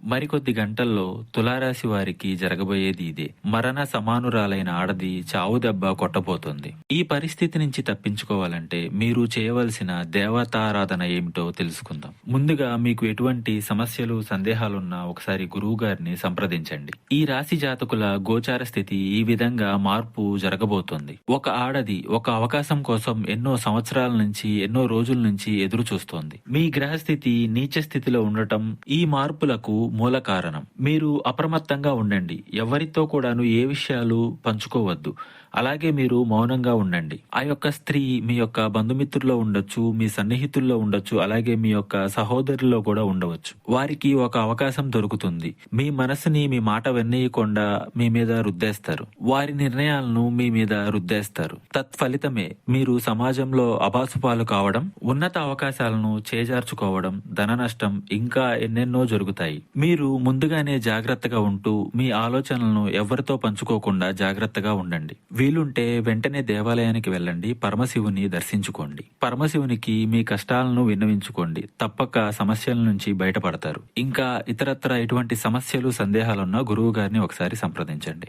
మరికొద్ది గంటల్లో తులారాశి వారికి జరగబోయేది ఇదే. మరణ సమానురాలైన ఆడది చావు దెబ్బ కొట్టబోతోంది. ఈ పరిస్థితి నుంచి తప్పించుకోవాలంటే మీరు చేయవలసిన దేవతారాధన ఏమిటో తెలుసుకుందాం. ముందుగా మీకు ఎటువంటి సమస్యలు సందేహాలున్నా ఒకసారి గురువు గారిని సంప్రదించండి. ఈ రాశి జాతకుల గోచార స్థితి ఈ విధంగా మార్పు జరగబోతోంది. ఒక ఆడది ఒక అవకాశం కోసం ఎన్నో సంవత్సరాల నుంచి ఎన్నో రోజుల నుంచి ఎదురు చూస్తోంది. మీ గ్రహస్థితి నీచ స్థితిలో ఉండటం ఈ మార్పులకు మూల కారణం. మీరు అప్రమత్తంగా ఉండండి. ఎవరితో కూడాను ఏ విషయాలు పంచుకోవద్దు. అలాగే మీరు మౌనంగా ఉండండి. ఆ యొక్క స్త్రీ మీ యొక్క బంధుమిత్రుల్లో ఉండొచ్చు, మీ సన్నిహితుల్లో ఉండొచ్చు, అలాగే మీ యొక్క సహోదరుల్లో కూడా ఉండవచ్చు. వారికి ఒక అవకాశం దొరుకుతుంది. మీ మనసుని మీ మాట వెన్నీయకుండా మీ మీద రుద్దేస్తారు. వారి నిర్ణయాలను మీ మీద రుద్దేస్తారు. తత్ఫలితమే మీరు సమాజంలో అబాసుపాలు కావడం, ఉన్నత అవకాశాలను చేజార్చుకోవడం, ధన నష్టం ఇంకా ఎన్నెన్నో జరుగుతాయి. మీరు ముందుగానే జాగ్రత్తగా ఉంటూ మీ ఆలోచనలను ఎవరితో పంచుకోకుండా జాగ్రత్తగా ఉండండి. వీలుంటే వెంటనే దేవాలయానికి వెళ్ళండి. పరమశివుని దర్శించుకోండి. పరమశివునికి మీ కష్టాలను విన్నవించుకోండి. తప్పక సమస్యల నుంచి బయటపడతారు. ఇంకా ఇతరత్ర ఎటువంటి సమస్యలు సందేహాలున్నా గురువు గారిని ఒకసారి సంప్రదించండి.